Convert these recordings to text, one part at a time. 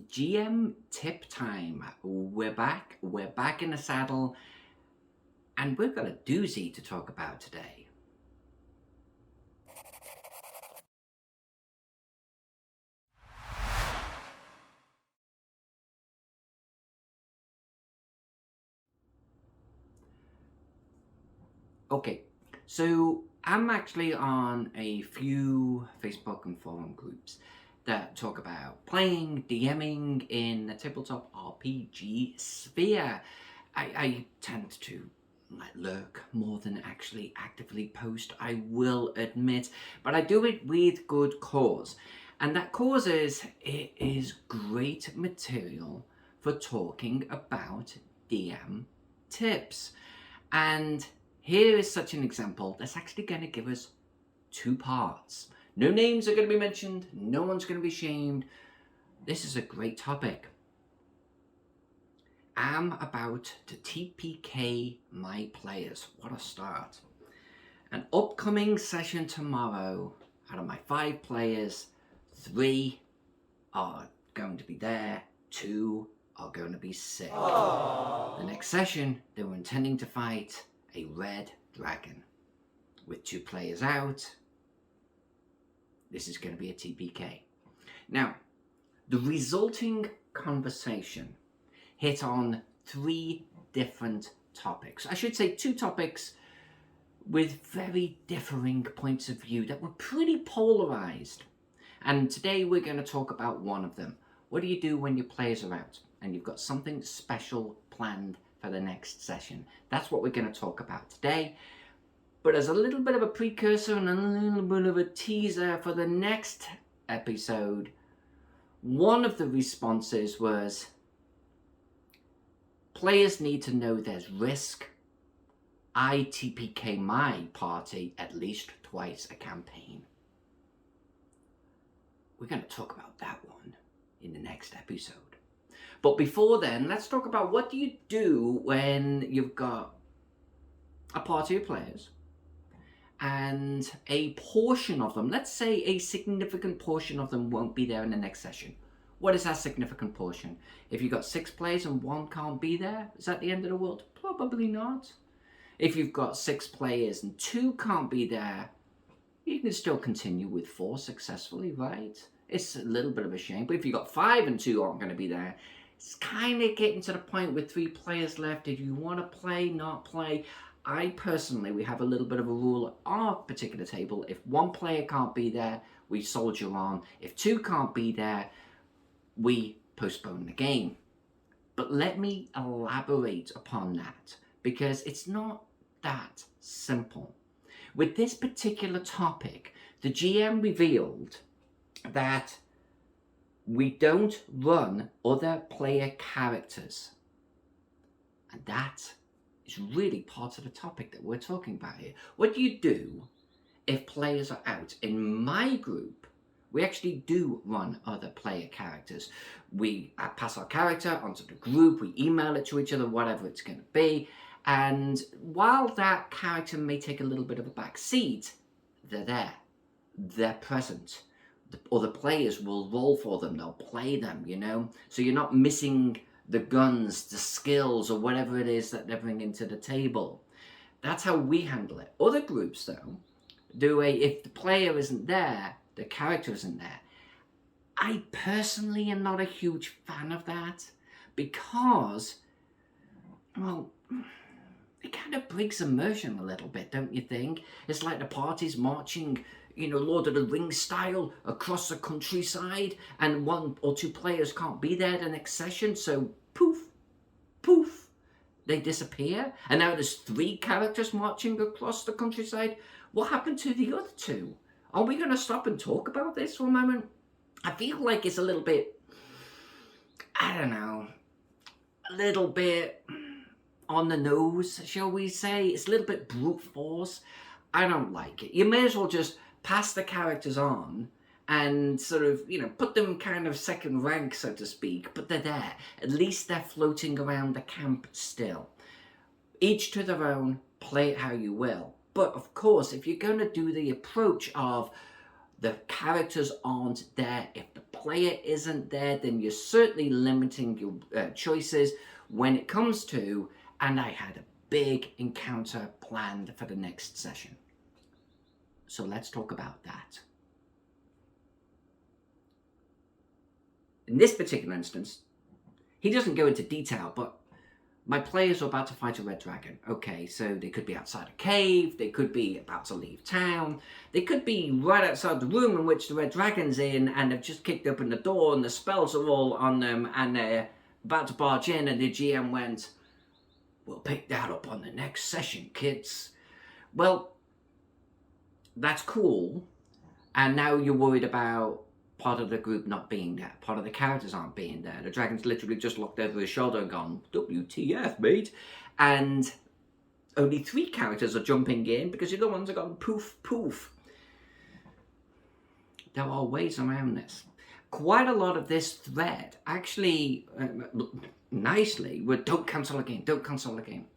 GM tip time. We're back in the saddle, and we've got a doozy to talk about today. Okay, so I'm actually on a few Facebook and forum groups that talk about playing, DMing in the tabletop RPG sphere. I tend to lurk more than actually actively post, I will admit, but I do it with good cause. And that cause is, it is great material for talking about DM tips. And here is such an example that's actually going to give us two parts. No names are going to be mentioned, no one's going to be shamed. This is a great topic. I'm about to TPK my players. What a start. An upcoming session tomorrow. Out of my 5 players, 3 are going to be there, 2 are going to be sick. Aww. The next session, they were intending to fight a red dragon. With 2 players out, this is going to be a TPK. Now, the resulting conversation hit on 3 different topics. I should say 2 topics with very differing points of view that were pretty polarized. And today we're going to talk about one of them. What do you do when your players are out and you've got something special planned for the next session? That's what we're going to talk about today. But as a little bit of a precursor and a little bit of a teaser for the next episode, one of the responses was, players need to know there's risk. I TPK my party at least twice a campaign. We're going to talk about that one in the next episode. But before then, let's talk about what do you do when you've got a party of players and a portion of them, let's say a significant portion of them won't be there in the next session. What is that significant portion? If you've got 6 players and 1 can't be there, is that the end of the world? Probably not. If you've got 6 players and 2 can't be there, you can still continue with 4 successfully, right? It's a little bit of a shame. But if you've got 5 and 2 aren't going to be there, it's kind of getting to the point with 3 players left. If you want to play, not play. I personally, we have a little bit of a rule at our particular table. If 1 player can't be there, we soldier on. If 2 can't be there, we postpone the game. But let me elaborate upon that, because it's not that simple. With this particular topic, the GM revealed that we don't run other player characters. And that is really part of the topic that we're talking about here. What do you do if players are out? In my group, we actually do run other player characters. We pass our character onto the group, we email it to each other, whatever it's going to be. And while that character may take a little bit of a back seat, they're there. They're present. Other players will roll for them. They'll play them, you know. So you're not missing the guns, the skills, or whatever it is that they're bringing to the table. That's how we handle it. Other groups, though, if the player isn't there, the character isn't there. I personally am not a huge fan of that, because, well, it kind of breaks immersion a little bit, don't you think? It's like the party's marching, you know, Lord of the Rings style across the countryside, and 1 or 2 players can't be there the next session, so poof, poof, they disappear. And now there's 3 characters marching across the countryside. What happened to the other 2? Are we going to stop and talk about this for a moment? I feel like it's a little bit, I don't know, a little bit on the nose, shall we say. It's a little bit brute force. I don't like it. You may as well just pass the characters on and sort of, you know, put them kind of second rank, so to speak, but they're there. At least they're floating around the camp still. Each to their own, play it how you will. But of course, if you're going to do the approach of the characters aren't there, if the player isn't there, then you're certainly limiting your choices when it comes to, and I had a big encounter planned for the next session. So let's talk about that. In this particular instance, he doesn't go into detail, but my players are about to fight a red dragon. Okay, so they could be outside a cave, they could be about to leave town, they could be right outside the room in which the red dragon's in and they've just kicked open the door and the spells are all on them and they're about to barge in and the GM went, "We'll pick that up on the next session, kids." Well, that's cool. And now you're worried about part of the group not being there. Part of the characters aren't being there. The dragon's literally just looked over his shoulder and gone, "WTF, mate?" And only 3 characters are jumping in because the other ones are gone poof, poof. There are ways around this. Quite a lot of this thread actually, nicely, would don't cancel a game, don't cancel a game.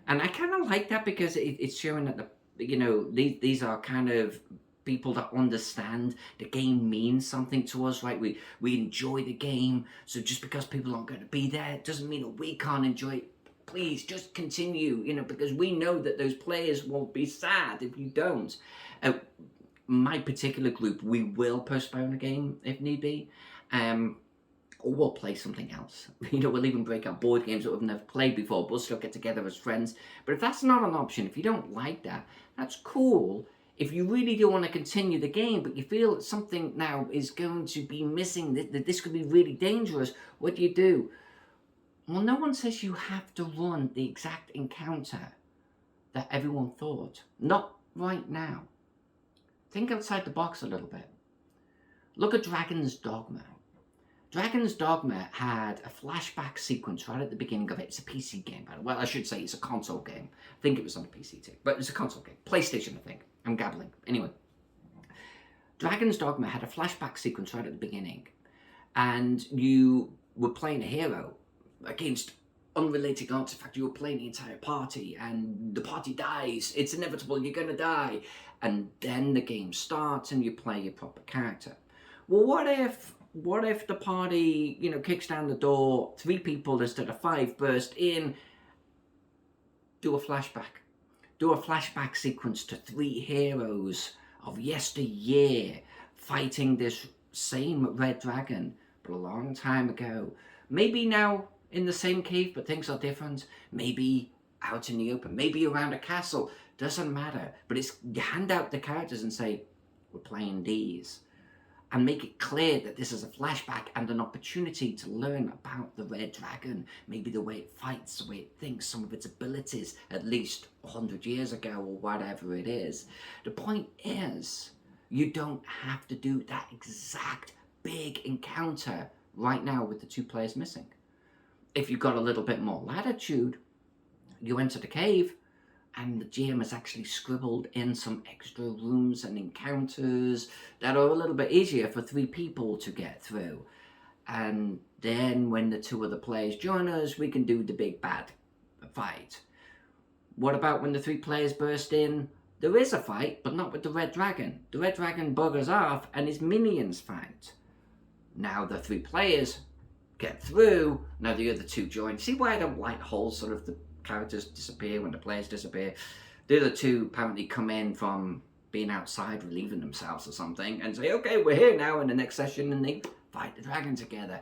And I kind of like that because it's showing that, these are kind of people that understand the game means something to us, right? We enjoy the game, so just because people aren't going to be there doesn't mean that we can't enjoy it. Please just continue, because we know that those players will be sad if you don't. My particular group, we will postpone a game if need be, or we'll play something else. We'll even break out board games that we've never played before. We'll still get together as friends. But if that's not an option, if you don't like that, that's cool. If you really do want to continue the game, but you feel that something now is going to be missing, that this could be really dangerous, what do? Well, no one says you have to run the exact encounter that everyone thought. Not right now. Think outside the box a little bit. Look at Dragon's Dogma. Dragon's Dogma had a flashback sequence right at the beginning of it. It's a PC game. Well, I should say it's a console game. I think it was on a PC too, but it's a console game. PlayStation, I think. I'm gabbling. Anyway, Dragon's Dogma had a flashback sequence right at the beginning, and you were playing a hero against unrelated artifact. You were playing the entire party, and the party dies. It's inevitable. You're going to die. And then the game starts, and you play your proper character. Well, what if the party, kicks down the door, 3 people instead of 5 burst in, do a flashback. Do a flashback sequence to 3 heroes of yesteryear fighting this same red dragon, but a long time ago. Maybe now in the same cave, but things are different. Maybe out in the open, maybe around a castle, doesn't matter. But it's, you hand out the characters and say, we're playing these. And make it clear that this is a flashback and an opportunity to learn about the red dragon. Maybe the way it fights, the way it thinks, some of its abilities, at least 100 years ago or whatever it is. The point is, you don't have to do that exact big encounter right now with the 2 players missing. If you've got a little bit more latitude, you enter the cave, and the GM has actually scribbled in some extra rooms and encounters that are a little bit easier for 3 people to get through. And then when the 2 other players join us, we can do the big bad fight. What about when the 3 players burst in? There is a fight, but not with the red dragon. The red dragon buggers off and his minions fight. Now the 3 players get through, now the other 2 join. See why I don't like whole sort of the characters disappear when the players disappear? The other 2 apparently come in from being outside relieving themselves or something and say, okay, we're here now in the next session, and they fight the dragon together.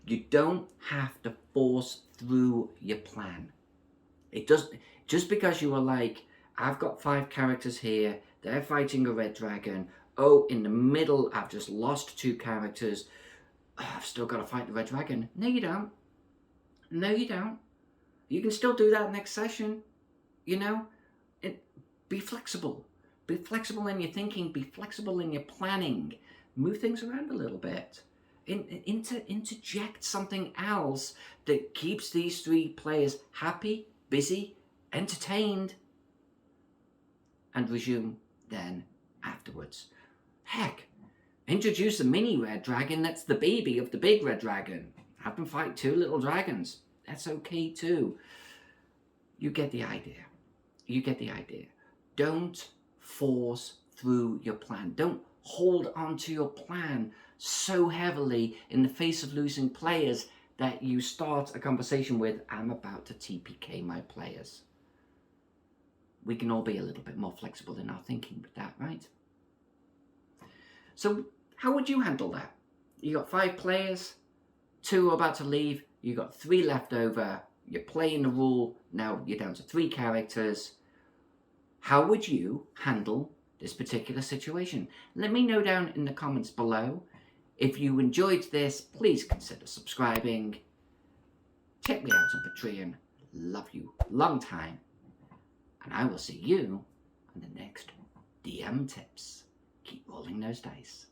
You don't have to force through your plan. It does, just because you are like, I've got 5 characters here, they're fighting a red dragon, oh, in the middle I've just lost 2 characters, I've still got to fight the red dragon. No you don't. No you don't. You can still do that next session, Be flexible. Be flexible in your thinking. Be flexible in your planning. Move things around a little bit. Interject something else that keeps these 3 players happy, busy, entertained, and resume then afterwards. Heck, introduce a mini red dragon that's the baby of the big red dragon. Have them fight 2 little dragons. That's okay too. You get the idea. You get the idea. Don't force through your plan. Don't hold on to your plan so heavily in the face of losing players that you start a conversation with, I'm about to TPK my players. We can all be a little bit more flexible in our thinking with that, right? So how would you handle that? You got 5 players, 2 are about to leave, you got 3 left over, you're playing the rule, now you're down to 3 characters. How would you handle this particular situation? Let me know down in the comments below. If you enjoyed this, please consider subscribing. Check me out on Patreon. Love you long time. And I will see you on the next DM tips. Keep rolling those dice.